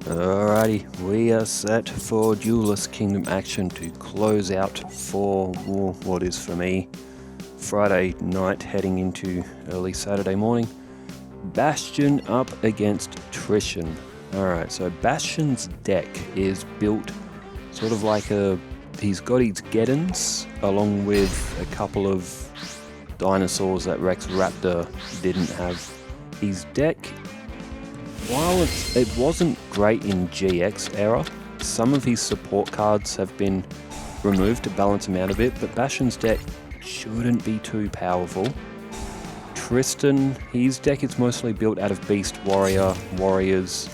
Alrighty, we are set for Duelist Kingdom action to close out for what is for me Friday night heading into early Saturday morning. Bastion up against Tristan. Alright, so Bastion's deck is built sort of like he's got his Geddons along with a couple of dinosaurs that Rex Raptor didn't have. His deck, while it wasn't great in GX era, some of his support cards have been removed to balance him out a bit, but Bastion's deck shouldn't be too powerful. Tristan, his deck is mostly built out of Beast Warriors,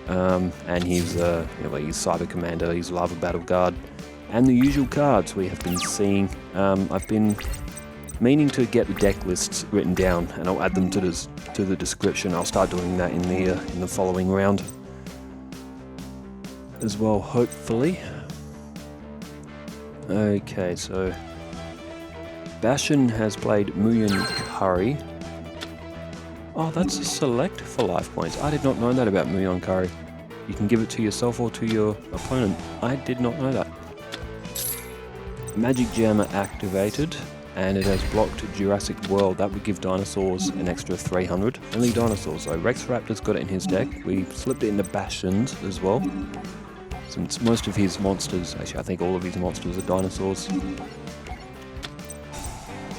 and he's Cyber Commander, he's Lava Battle Guard, and the usual cards we have been seeing. I've been meaning to get the deck lists written down, and I'll add them to the description. I'll start doing that in the following round as well, hopefully. Okay, so Bastion has played Muyan Curry. Oh, that's a select for life points. I did not know that about Muyan Curry. You can give it to yourself or to your opponent. I did not know that. Magic Jammer activated, and it has blocked Jurassic World. That would give dinosaurs an extra 300. Only dinosaurs, so Rex Raptor's got it in his deck. We slipped it into Bastion's as well, since most of his monsters, actually I think all of his monsters are dinosaurs.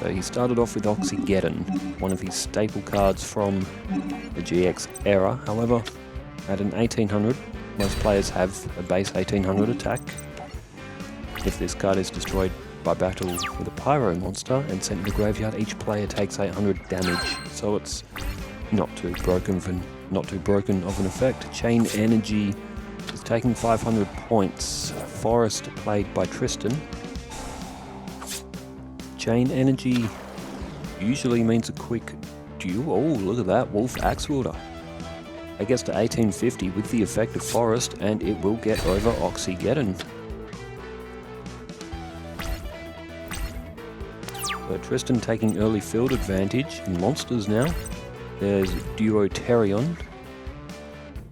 So he started off with Oxygeddon, one of his staple cards from the GX era. However, at an 1800, most players have a base 1800 attack. If this card is destroyed by battle with a Pyro monster and sent to the graveyard, each player takes 800 damage. So it's not too broken of an effect. Chain Energy is taking 500 points. Forest played by Tristan. Chain Energy usually means a quick duel. Oh, look at that, Wolf Axe Wielder. It gets to 1850 with the effect of Forest, and it will get over Oxygeddon. So Tristan taking early field advantage in monsters now. There's Duoterion. You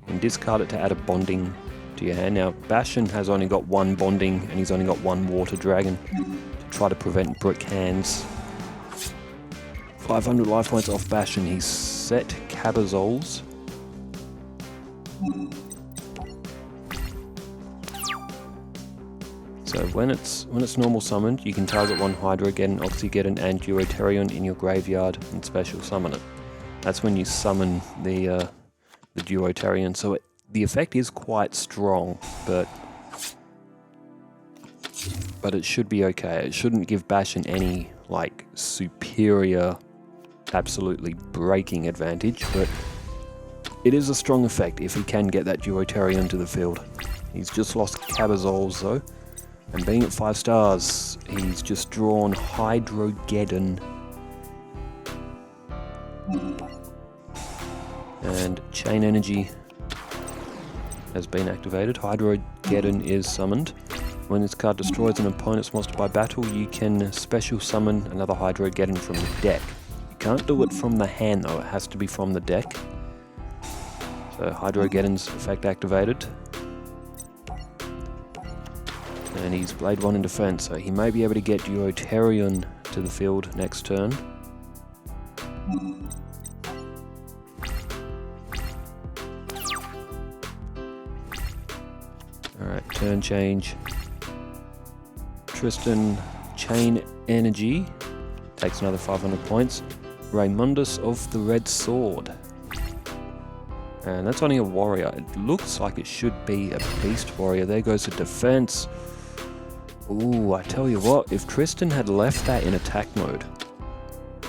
can discard it to add a bonding to your hand. Now Bastion has only got one bonding, and he's only got one Water Dragon to try to prevent brick hands. 500 life points off Bastion. He's set Cabazols. So when it's normal summoned, you can target one Hydrogeddon, Oxygeddon, and Duoterion in your graveyard and special summon it. That's when you summon the Duoterion. So the effect is quite strong, but it should be okay. It shouldn't give Bastion any like superior, absolutely breaking advantage, but it is a strong effect if he can get that Duoterion to the field. He's just lost Cabazols though. And being at 5 stars, he's just drawn Hydrogeddon. And Chain Energy has been activated. Hydrogeddon is summoned. When this card destroys an opponent's monster by battle, you can special summon another Hydrogeddon from the deck. You can't do it from the hand though, it has to be from the deck. So Hydrogeddon's effect activated. And he's played one in defense, so he may be able to get Duoterion to the field next turn. Alright, turn change. Tristan Chain Energy takes another 500 points. Raymundus of the Red Sword. And that's only a warrior. It looks like it should be a beast warrior. There goes the defense. Ooh, I tell you what, if Tristan had left that in attack mode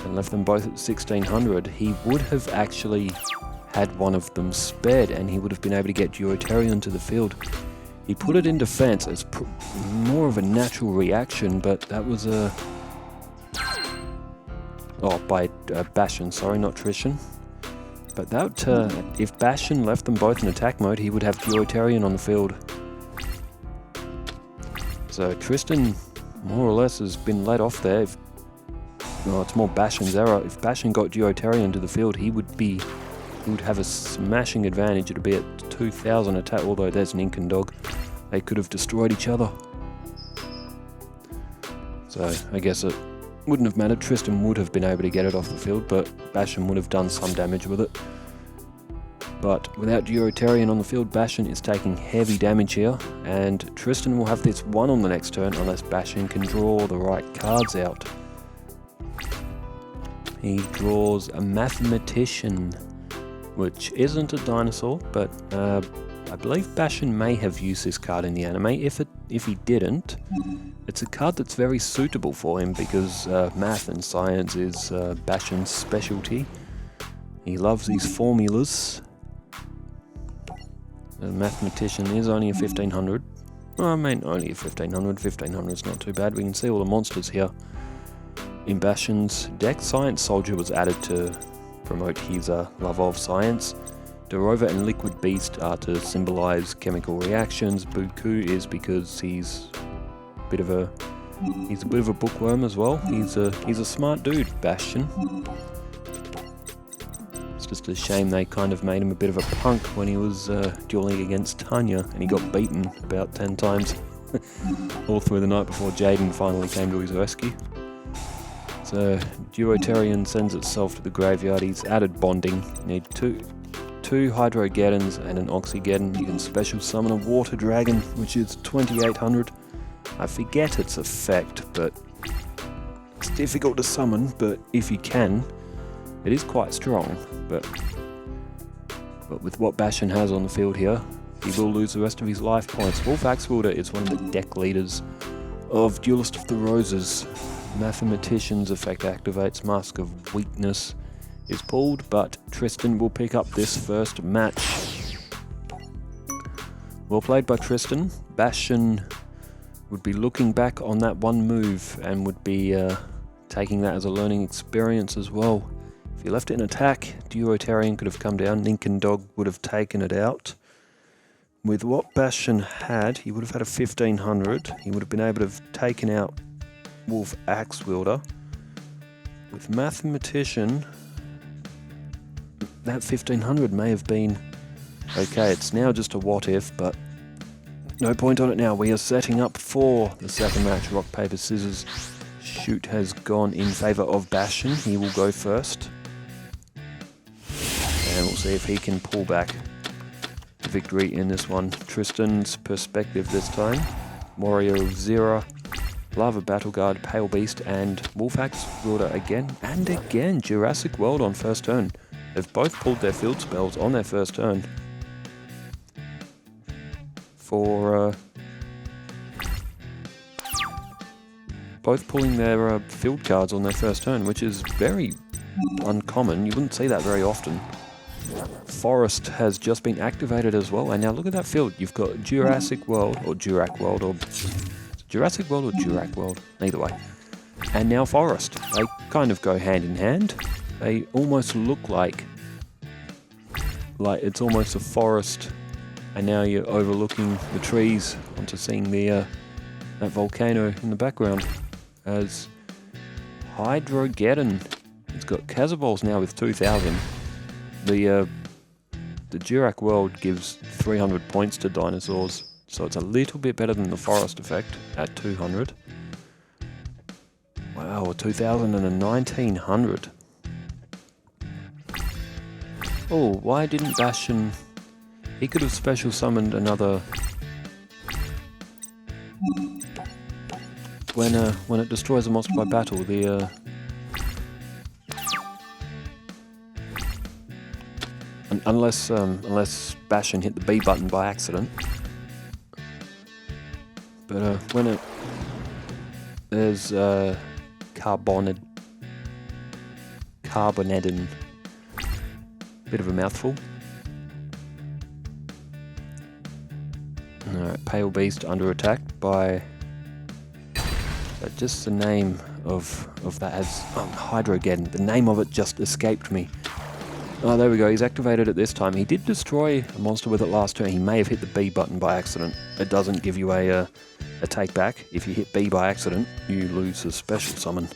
and left them both at 1600, he would have actually had one of them spared, and he would have been able to get Duoterion to the field. He put it in defense as more of a natural reaction, but that was by Bastion, sorry, not Tristan. But that, if Bastion left them both in attack mode, he would have Duoterion on the field. So Tristan, more or less, has been let off there. It's more Bastion's error. If Bastion got Duoterion to the field, he would be he would have a smashing advantage. It'd be at 2000 attack, although there's an Incan dog. They could have destroyed each other. So I guess it wouldn't have mattered. Tristan would have been able to get it off the field, but Bastion would have done some damage with it. But without Duelist on the field, Bastion is taking heavy damage here, and Tristan will have this one on the next turn unless Bastion can draw the right cards out. He draws a Mathematician, which isn't a dinosaur, but I believe Bastion may have used this card in the anime. If he didn't, it's a card that's very suitable for him because math and science is Bastion's specialty. He loves these formulas. The Mathematician is only a 1500. Well, I mean, only a 1500. 1500 is not too bad. We can see all the monsters here. In Bastion's deck, Science Soldier was added to promote his love of science. Derova and Liquid Beast are to symbolize chemical reactions. Buku is because he's a bit of a bookworm as well. He's a smart dude, Bastion. It's just a shame they kind of made him a bit of a punk when he was dueling against Tanya, and he got beaten about 10 times all through the night before Jaden finally came to his rescue. So Duotarian sends itself to the graveyard. He's added bonding. You need two Hydrogeddons and an Oxygeddon. You can special summon a Water Dragon, which is 2800. I forget its effect, but it's difficult to summon, but if you can, it is quite strong. But with what Bastion has on the field here, he will lose the rest of his life points. Wolf Axe Wielder is one of the deck leaders of Duelist of the Roses. Mathematician's effect activates. Mask of Weakness is pulled, but Tristan will pick up this first match. Well played by Tristan. Bastion would be looking back on that one move and would be taking that as a learning experience as well. If you left it in attack, Duotarian could have come down, Ninkin Dog would have taken it out. With what Bastion had, he would have had a 1500. He would have been able to have taken out Wolf Axe Wielder. With Mathematician, that 1500 may have been okay. It's now just a what if, but no point on it now. We are setting up for the second match. Rock, paper, scissors. Shoot has gone in favour of Bastion. He will go first. And we'll see if he can pull back the victory in this one. Tristan's perspective this time. Warrior of Zera, Lava Battle Guard, Pale Beast, and Wolf Axe Wielder again. And again, Jurassic World on first turn. They've both pulled their field spells on their first turn. For both pulling their field cards on their first turn, which is very uncommon. You wouldn't see that very often. Forest has just been activated as well, and now look at that field. You've got Jurassic World, or Jurac World, or Jurassic World or Jurac World, either way. And now Forest. They kind of go hand in hand. They almost look like it's almost a forest, and now you're overlooking the trees onto seeing the that volcano in the background. As Hydrogeddon, it's got Cazabols now with 2000. The Jurac World gives 300 points to dinosaurs, so it's a little bit better than the Forest effect at 200. Wow, a 2000 and a 1900. Oh, why didn't Bastion... He could have special summoned another... When it destroys a monster by battle, the... Unless Bastion hit the B button by accident. But when there's Carbonadin. Bit of a mouthful. Alright, Pale Beast under attack by just the name of that as Hydrogeddon. The name of it just escaped me. Oh, there we go. He's activated it this time. He did destroy a monster with it last turn. He may have hit the B button by accident. It doesn't give you a take back. If you hit B by accident, you lose a special summon.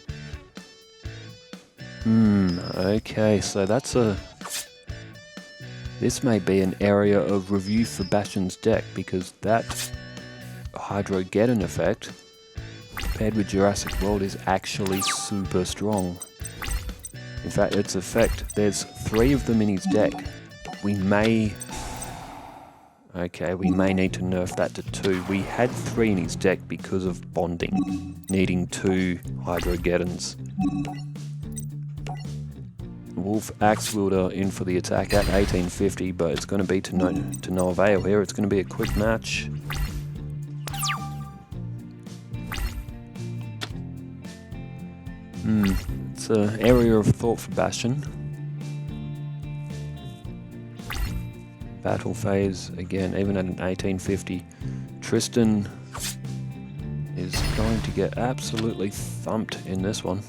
Okay, so that's This may be an area of review for Bastion's deck, because that Hydrogeddon effect, paired with Jurassic World, is actually super strong. In fact, its effect, there's 3 of them in his deck. We may need to nerf that to 2. We had 3 in his deck because of bonding, needing 2 Hydrogeddons. Wolf Axe Wielder in for the attack at 1850, but it's going to be to no avail here. It's going to be a quick match. It's an area of thought for Bastion. Battle phase, again, even at an 1850, Tristan is going to get absolutely thumped in this one.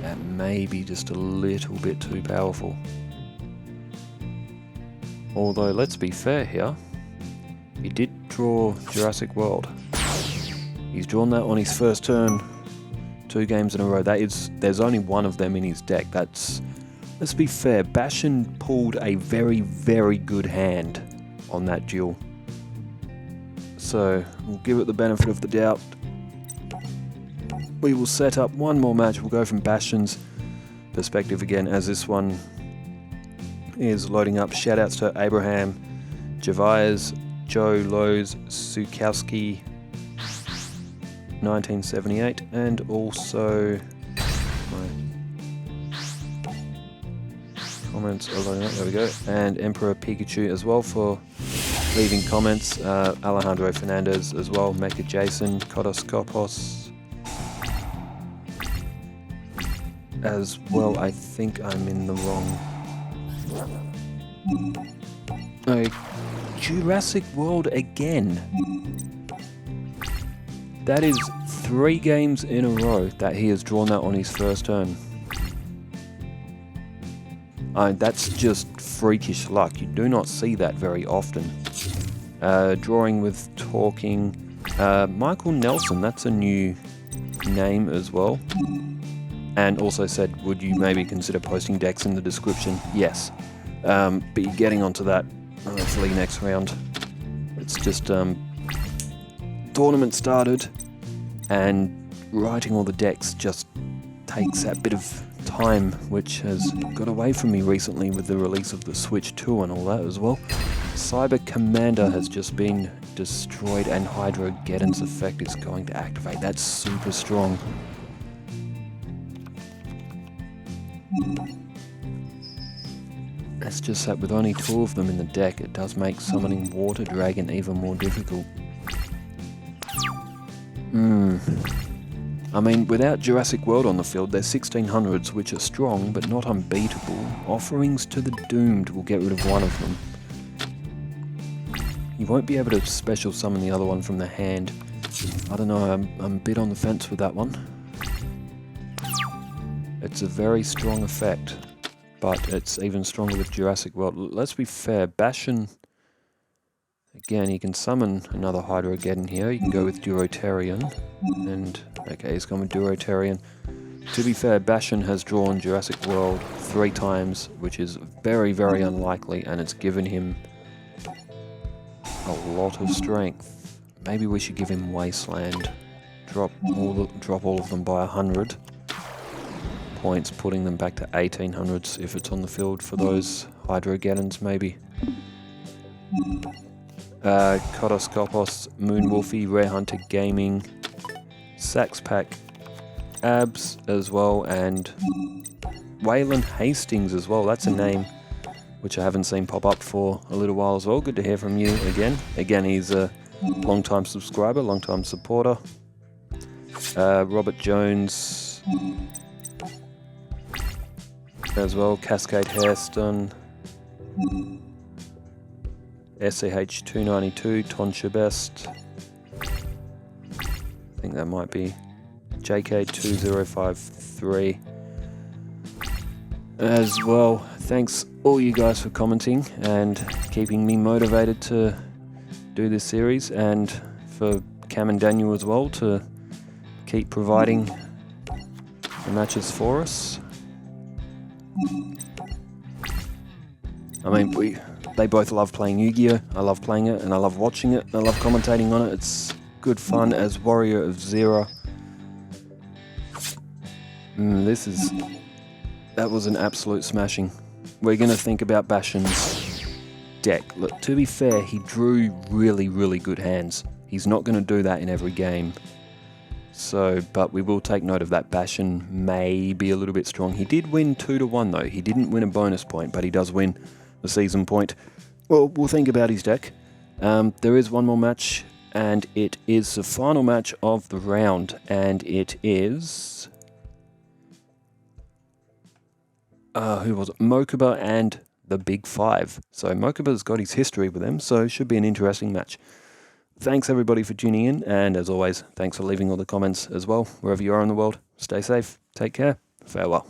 That may be just a little bit too powerful. Although, let's be fair here, he did draw Jurassic World. He's drawn that on his first turn, 2 games in a row. There's only 1 of them in his deck. Let's be fair, Bastion pulled a very, very good hand on that duel. So, we'll give it the benefit of the doubt. We will set up one more match. We'll go from Bastion's perspective again, as this one is loading up. Shoutouts to Abraham, Javias, Joe Lowe's, Sukowski, 1978, and also my comments are loading up, there we go, and Emperor Pikachu as well for leaving comments, Alejandro Fernandez as well, Mecha Jason, Kodoskopos as well. I think I'm in the wrong. Jurassic World again. That is 3 games in a row that he has drawn that on his first turn. That's just freakish luck. You do not see that very often. Drawing with talking. Michael Nelson, that's a new name as well. And also said, would you maybe consider posting decks in the description? Yes. Be getting onto that hopefully next round. It's just tournament started, and writing all the decks just takes that bit of time, which has got away from me recently with the release of the Switch 2 and all that as well. Cyber Commander has just been destroyed, and Hydrogeddon's effect is going to activate. That's super strong. It's just that with only 2 of them in the deck, it does make summoning Water Dragon even more difficult. I mean, without Jurassic World on the field, there's 1600s, which are strong but not unbeatable. Offerings to the Doomed will get rid of one of them. You won't be able to special summon the other one from the hand. I don't know, I'm a bit on the fence with that one. It's a very strong effect, but it's even stronger with Jurassic World. Let's be fair, Bastion, again, he can summon another Hydrogeddon here. You can go with Durotarian, and okay, he's gone with Durotarian. To be fair, Bastion has drawn Jurassic World 3 times, which is very, very unlikely, and it's given him a lot of strength. Maybe we should give him Wasteland. Drop all of them by 100 points, putting them back to 1800s if it's on the field for those Hydrogeddons, maybe. Kodoskopos, Moonwolfie, Rare Hunter Gaming, Sax Pack, Abs as well, and Waylon Hastings as well. That's a name which I haven't seen pop up for a little while as well. Good to hear from you again. Again, he's a long-time subscriber, long-time supporter. Robert Jones as well, Cascade Hairston, SAH292, Tonsha Best, I think that might be JK2053 as well. Thanks all you guys for commenting and keeping me motivated to do this series, and for Cam and Daniel as well to keep providing the matches for us. I mean, they both love playing Yu-Gi-Oh! I love playing it, and I love watching it, and I love commentating on it. It's good fun as Warrior of Zera. That was an absolute smashing. We're going to think about Bastion's deck. Look, to be fair, he drew really, really good hands. He's not going to do that in every game. So, but we will take note of that. Bastion may be a little bit strong. He did win 2-1 though. He didn't win a bonus point, but he does win the season point. Well, we'll think about his deck. There is one more match, and it is the final match of the round, and it is... who was it? Mokuba and the Big Five. So Mokuba's got his history with them, so it should be an interesting match. Thanks everybody for tuning in, and as always, thanks for leaving all the comments as well, wherever you are in the world. Stay safe, take care, farewell.